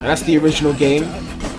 And that's the original game,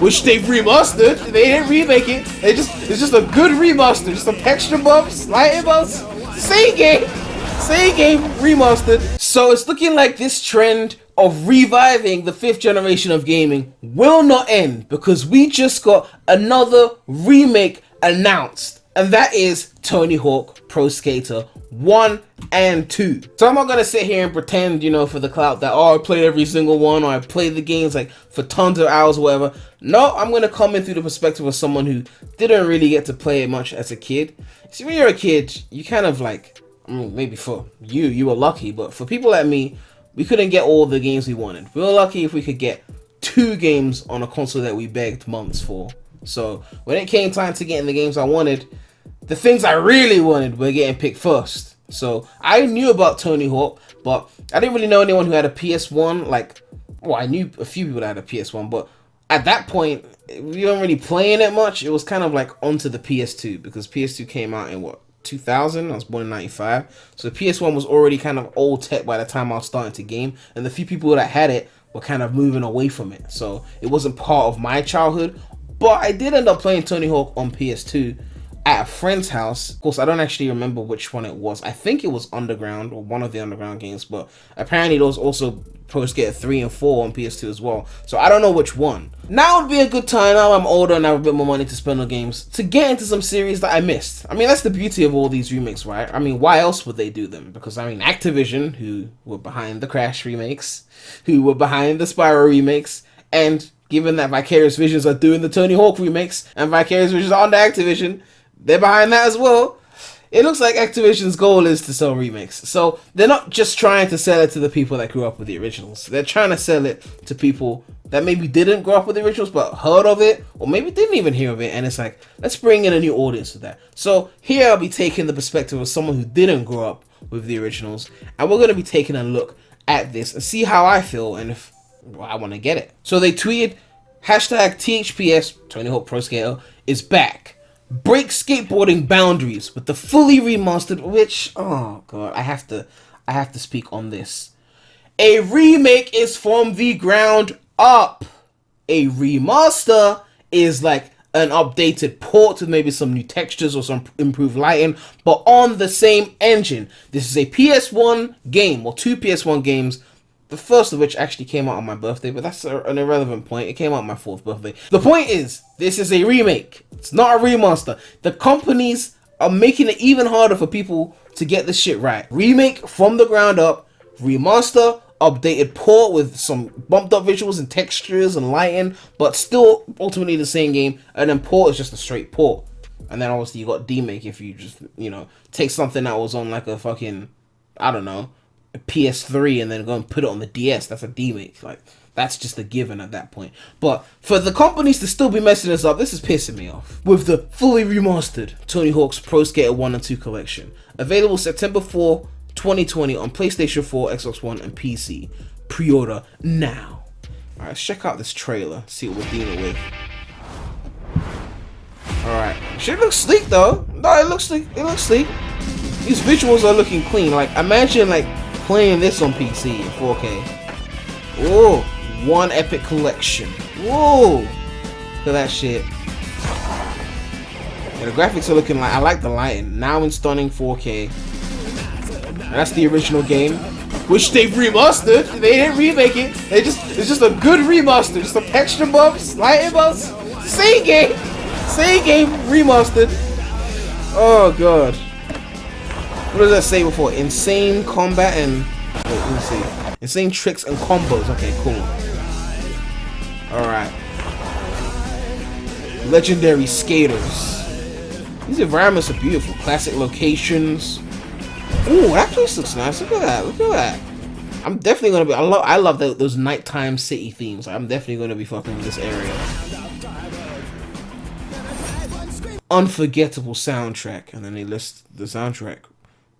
which they've remastered. They didn't remake it. It's just a good remaster. Just some texture bumps, lighting bumps. Same game remastered. So it's looking like this trend of reviving the 5th generation of gaming will not end, because we just got another remake announced. And that is Tony Hawk Pro Skater 1 and 2. So I'm not gonna sit here and pretend, for the clout that, I played every single one, or I played the games like for tons of hours or whatever. No, I'm gonna come in through the perspective of someone who didn't really get to play it much as a kid. See, when you're a kid, you kind of like, maybe for you were lucky, but for people like me, we couldn't get all the games we wanted. We were lucky if we could get 2 games on a console that we begged months for. So when it came time to getting the games I wanted, the things I really wanted were getting picked first. So I knew about Tony Hawk, but I didn't really know anyone who had a PS1. I knew a few people that had a PS1, but at that point, we weren't really playing it much. It was kind of like onto the PS2, because PS2 came out in 2000. I was born in 95. So the PS1 was already kind of old tech by the time I was starting to game, and the few people that had it were kind of moving away from it. So it wasn't part of my childhood, but I did end up playing Tony Hawk on PS2 at a friend's house. Of course, I don't actually remember which one it was. I think it was Underground, or one of the Underground games, but apparently there was also Pro Skater 3 and 4 on PS2 as well. So I don't know which one. Now would be a good time, now I'm older and I have a bit more money to spend on games, to get into some series that I missed. That's the beauty of all these remakes, right? Why else would they do them? Because Activision, who were behind the Crash remakes, who were behind the Spyro remakes, and given that Vicarious Visions are doing the Tony Hawk remakes, and Vicarious Visions are under Activision, they're behind that as well. It looks like Activision's goal is to sell remakes. So they're not just trying to sell it to the people that grew up with the originals. They're trying to sell it to people that maybe didn't grow up with the originals but heard of it, or maybe didn't even hear of it, and it's like, let's bring in a new audience with that. So here I'll be taking the perspective of someone who didn't grow up with the originals, and we're going to be taking a look at this and see how I feel and if I want to get it. So they tweeted, #THPS Tony Hawk Pro Skater is back. Break skateboarding boundaries with the fully remastered, which, oh god, I have to speak on this. A remake is from the ground up. A remaster is like an updated port with maybe some new textures or some improved lighting, but on the same engine. This is a PS1 game, or 2 PS1 games, the first of which actually came out on my birthday, but that's an irrelevant point. It came out on my 4th birthday. The point is, this is a remake. It's not a remaster. The companies are making it even harder for people to get this shit right. Remake from the ground up, remaster, updated port with some bumped up visuals and textures and lighting, but still ultimately the same game, and then port is just a straight port. And then obviously you got demake if you just, take something that was on like a fucking, I don't know, a PS3 and then go and put it on the DS. That's a demake. Like, that's just a given at that point. But for the companies to still be messing us up, this is pissing me off. With the fully remastered Tony Hawk's Pro Skater 1 and 2 collection, available September 4, 2020 on PlayStation 4, Xbox One, and PC. Pre-order now. Alright, let's check out this trailer, see what we're dealing with. Alright, shit looks sleek though. No, it looks sleek. These visuals are looking clean. Like, imagine like playing this on PC in 4K. Whoa, one epic collection. Whoa, look at that shit. Yeah, the graphics are looking like, I like the lighting. Now in stunning 4K. And that's the original game, which they've remastered. They didn't remake it. It's just a good remaster. Just some texture bumps, lighting bumps. Same game remastered. Oh god. What does that say before? Insane combat and... Wait, let me see. Insane tricks and combos. Okay, cool. Alright. Legendary skaters. These environments are beautiful. Classic locations. Ooh, that place looks nice. Look at that. I'm definitely going to be... I love those nighttime city themes. I'm definitely going to be fucking with this area. Unforgettable soundtrack. And then they list the soundtrack.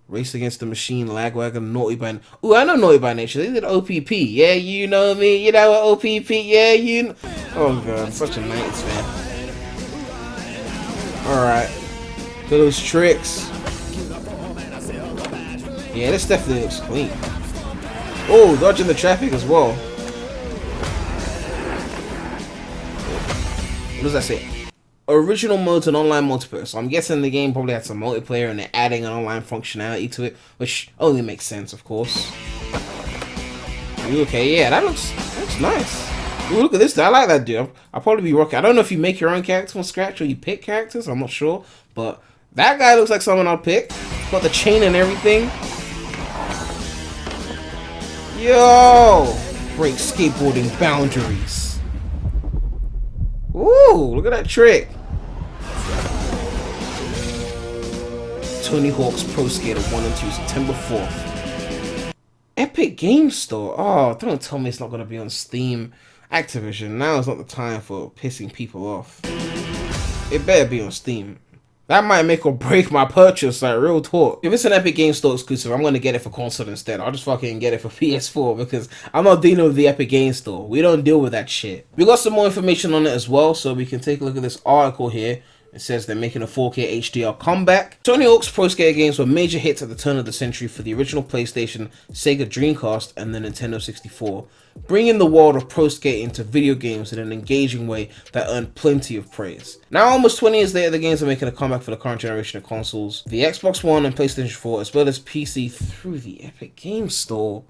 Race Against the Machine, Lagwagon, Naughty by... Ooh, I know Naughty by Nature. They did OPP. Yeah, you know me. You know what OPP... Yeah, you know... Oh, God. Such a 90s fan. Alright. Look at those tricks. Yeah, this definitely looks clean. Oh, dodging the traffic as well. what does that say? Original modes and online multiplayer. So I'm guessing the game probably had some multiplayer and they're adding an online functionality to it, which only makes sense, of course. Okay, yeah, that looks nice. Ooh, look at this. I like that dude. I'll probably be rocking. I don't know if you make your own character from scratch or you pick characters. I'm not sure, but that guy looks like someone I'll pick. Got the chain and everything. Yo, break skateboarding boundaries. Ooh, look at that trick. Tony Hawk's Pro Skater 1 and 2, September 4th. Epic Games Store. Oh, don't tell me it's not going to be on Steam. Activision, now is not the time for pissing people off. It better be on Steam. That might make or break my purchase, like real talk. If it's an Epic Games Store exclusive, I'm going to get it for console instead. I'll just fucking get it for PS4 because I'm not dealing with the Epic Games Store. We don't deal with that shit. We got some more information on it as well, so we can take a look at this article here. It says they're making a 4K HDR comeback. Tony Hawk's Pro Skater games were major hits at the turn of the century for the original PlayStation, Sega Dreamcast, and the Nintendo 64, bringing the world of pro skating to video games in an engaging way that earned plenty of praise. Now, almost 20 years later, the games are making a comeback for the current generation of consoles, the Xbox One and PlayStation 4, as well as PC through the Epic Games Store.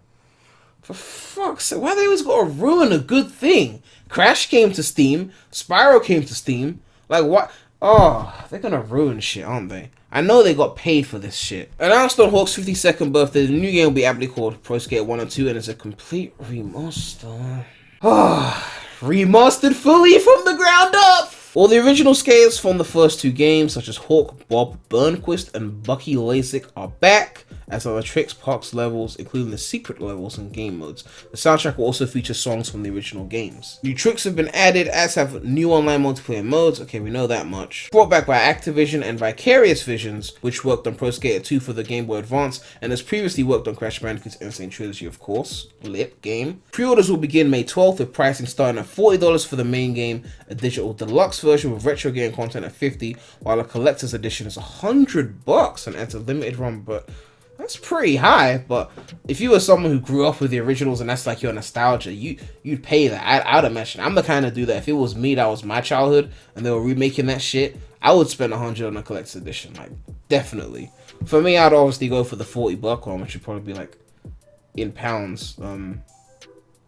For fuck's sake, why they always gotta ruin a good thing? Crash came to Steam, Spyro came to Steam, like what? Oh, they're gonna ruin shit, aren't they? I know they got paid for this shit. Announced on Hawk's 52nd birthday, the new game will be aptly called Pro Skater 1 and 2, and it's a complete remaster. Oh, remastered fully from the ground up! All the original skaters from the first two games, such as Hawk, Bob Burnquist, and Bucky Lasik, are back, as are the tricks, parks, levels, including the secret levels and game modes. The soundtrack will also feature songs from the original games. New tricks have been added, as have new online multiplayer modes. Okay, we know that much. Brought back by Activision and Vicarious Visions, which worked on Pro Skater 2 for the Game Boy Advance, and has previously worked on Crash Bandicoot's Insane Trilogy, of course. Lit game. Pre-orders will begin May 12th, with pricing starting at $40 for the main game, a digital deluxe version with retro game content at $50, while a collector's edition is $100 and adds a limited run, but that's pretty high. But if you were someone who grew up with the originals and that's like your nostalgia, you'd pay that. I'd imagine. I'm the kind of dude that if it was me, that was my childhood, and they were remaking that shit, I would spend $100 on a collector's edition, like definitely. For me, I'd obviously go for the $40 one, which would probably be like in pounds.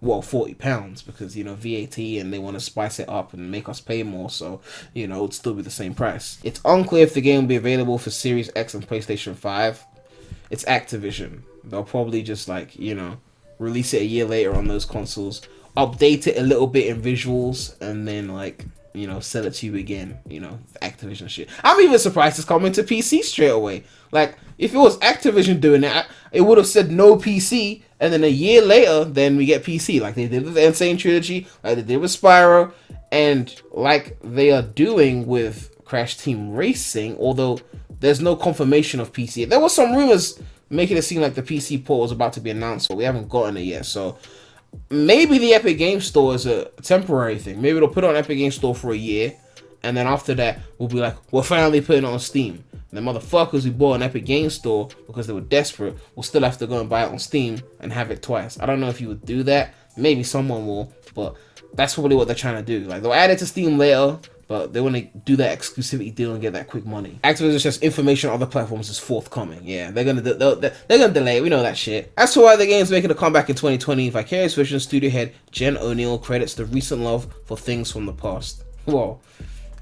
Well, £40 because, you know, VAT, and they want to spice it up and make us pay more, so, you know, it would still be the same price. It's unclear if the game will be available for Series X and PlayStation 5. It's Activision. They'll probably just, like, you know, release it a year later on those consoles, update it a little bit in visuals, and then, like, you know, sell it to you again, you know, Activision shit. I'm even surprised it's coming to PC straight away. Like, if it was Activision doing it, it would have said no PC, and then a year later, then we get PC, like they did with the Insane Trilogy, like they did with Spyro, and like they are doing with Crash Team Racing, although there's no confirmation of PC. There was some rumors making it seem like the PC port was about to be announced, but we haven't gotten it yet, so maybe the Epic Games Store is a temporary thing. Maybe they'll put it on Epic Games Store for a year, and then after that, we'll be like, we're finally putting it on Steam. And the motherfuckers who bought an Epic Games Store because they were desperate will still have to go and buy it on Steam and have it twice. I don't know if you would do that. Maybe someone will, but that's probably what they're trying to do. Like, they'll add it to Steam later, but they want to do that exclusivity deal and get that quick money. Activision says information on other platforms is forthcoming. Yeah, they're gonna delay it. We know that shit. As to why the game's making a comeback in 2020, Vicarious Visions studio head Jen O'Neill credits the recent love for things from the past. Whoa.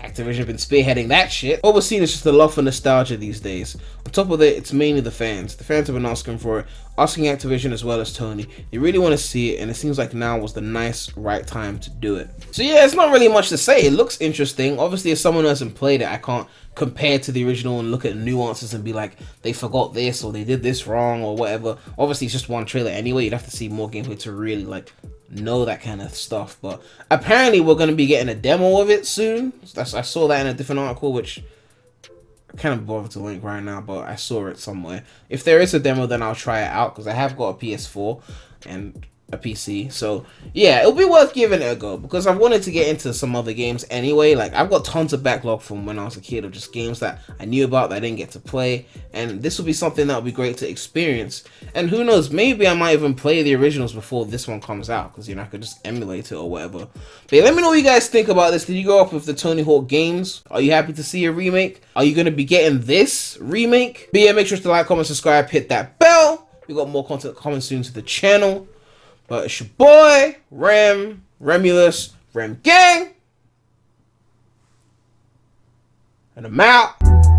Activision have been spearheading that shit. What we're seeing is just the love for nostalgia these days. On top of it, it's mainly the fans. The fans have been asking for it, asking Activision as well as Tony. They really want to see it, and it seems like now was the nice, right time to do it. So yeah, it's not really much to say. It looks interesting. Obviously, as someone who hasn't played it, I can't compare to the original and look at nuances and be like, they forgot this or they did this wrong or whatever. Obviously, it's just one trailer anyway. You'd have to see more gameplay to really like know that kind of stuff, but apparently we're going to be getting a demo of it soon. I saw that in a different article, which I can't bother to link right now, but I saw it somewhere. If there is a demo, then I'll try it out, because I have got a PS4, and a PC. So yeah, it'll be worth giving it a go because I've wanted to get into some other games anyway. Like I've got tons of backlog from when I was a kid of just games that I knew about that I didn't get to play, and this will be something that will be great to experience. And who knows, maybe I might even play the originals before this one comes out because, you know, I could just emulate it or whatever. But yeah, let me know what you guys think about this. Did you grow up with the Tony Hawk games? Are you happy to see a remake? Are you going to be getting this remake? But yeah, make sure to like, comment, subscribe, hit that bell. We got more content coming soon to the channel. But it's your boy, Remulous, Rem Gang. And I'm out.